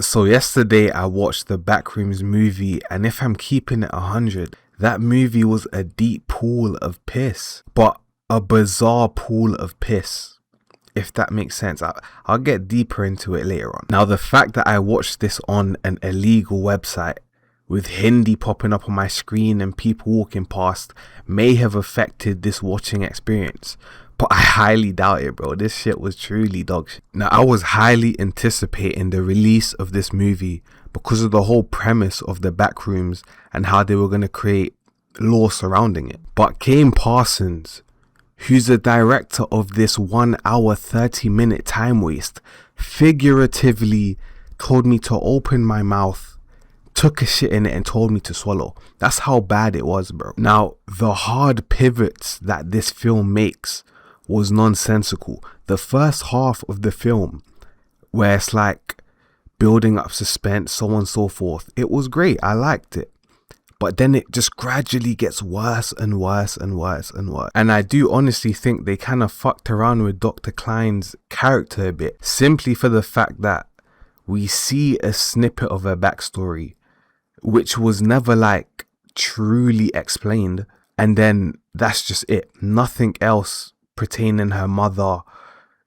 So yesterday I watched the Backrooms movie, and if I'm keeping it 100, that movie was a deep pool of piss, but a bizarre pool of piss, if that makes sense. I'll get deeper into it later on. Now, the fact that I watched this on an illegal website with Hindi popping up on my screen and people walking past may have affected this watching experience, but I highly doubt it, bro. This shit was truly dog shit. Now, I was highly anticipating the release of this movie because of the whole premise of the Backrooms and how they were going to create lore surrounding it. But Kane Parsons, who's the director of this 1 hour 30-minute time waste, figuratively told me to open my mouth, took a shit in it and told me to swallow. That's how bad it was, bro. Now, the hard pivots that this film makes was nonsensical. The first half of the film, where it's like building up suspense, so on and so forth, it was great. I liked it. But then it just gradually gets worse and worse and worse and worse. And I do honestly think they kind of fucked around with Dr. Klein's character a bit, simply for the fact that we see a snippet of her backstory, which was never like truly explained. And then that's just it. Nothing else pertaining her mother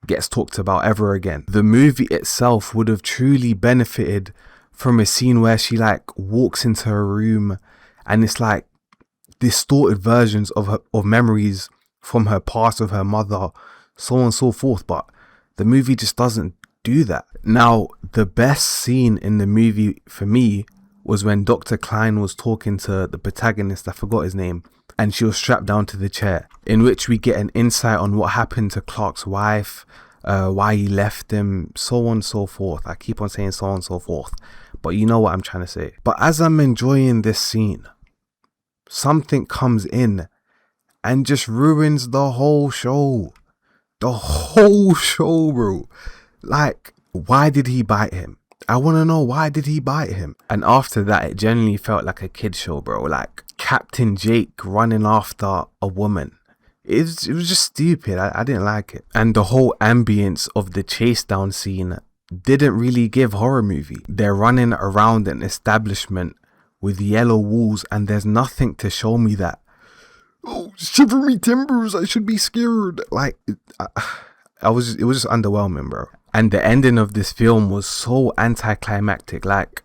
gets talked about ever again. The movie itself would have truly benefited from a scene where she like walks into her room and it's like distorted versions of memories from her past with her mother, so on and so forth. But the movie just doesn't do that. Now, the best scene in the movie for me was when Dr. Klein was talking to the protagonist, I forgot his name, and she was strapped down to the chair, in which we get an insight on what happened to Clark's wife, why he left him, so on and so forth. I keep on saying so on and so forth, but you know what I'm trying to say. But as I'm enjoying this scene, something comes in and just ruins the whole show. The whole show, bro. Like, why did he bite him? I want to know, why did he bite him? And after that, it genuinely felt like a kid show, bro. Like Captain Jake running after a woman. It was just stupid. I didn't like it. And the whole ambience of the chase down scene didn't really give horror movie. They're running around an establishment with yellow walls and there's nothing to show me that, oh, shiver me timbers, I should be scared. Like, it was just underwhelming, bro. And the ending of this film was so anticlimactic. Like,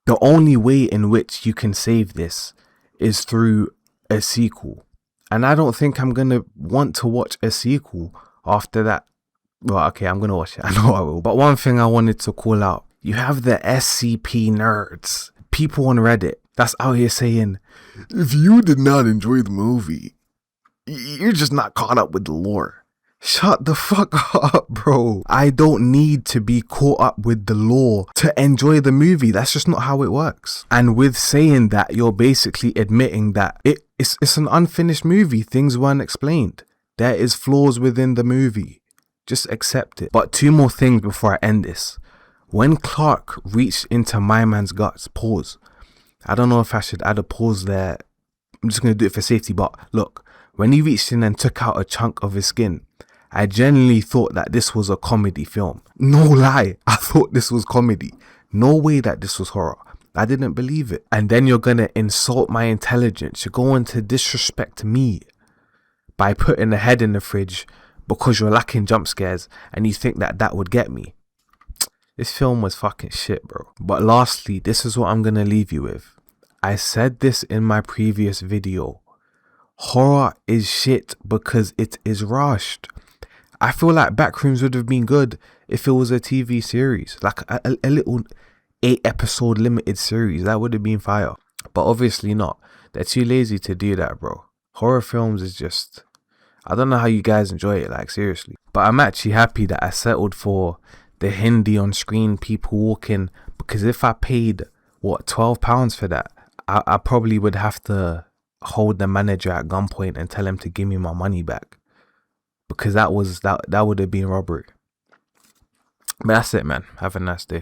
the only way in which you can save this is through a sequel. And I don't think I'm going to want to watch a sequel after that. Well, okay, I'm going to watch it. I know I will. But one thing I wanted to call out, you have the SCP nerds, people on Reddit, that's out here saying, if you did not enjoy the movie, you're just not caught up with the lore. Shut the fuck up, bro. I don't need to be caught up with the lore to enjoy the movie. That's just not how it works. And with saying that, you're basically admitting that it's an unfinished movie. Things weren't explained. There is flaws within the movie. Just accept it. But two more things before I end this. When Clark reached into my man's guts, pause. I don't know if I should add a pause there. I'm just going to do it for safety. But look, when he reached in and took out a chunk of his skin, I genuinely thought that this was a comedy film. No lie, I thought this was comedy. No way that this was horror. I didn't believe it. And then you're going to insult my intelligence. You're going to disrespect me by putting a head in the fridge because you're lacking jump scares and you think that that would get me. This film was fucking shit, bro. But lastly, this is what I'm going to leave you with. I said this in my previous video. Horror is shit because it is rushed. I feel like Backrooms would have been good if it was a TV series, like a little 8-episode limited series. That would have been fire. But obviously not. They're too lazy to do that, bro. Horror films is just, I don't know how you guys enjoy it, like seriously. But I'm actually happy that I settled for the Hindi on screen, people walking, because if I paid, what, £12 for that, I probably would have to hold the manager at gunpoint and tell him to give me my money back. Because that would have been robbery. But that's it, man. Have a nice day.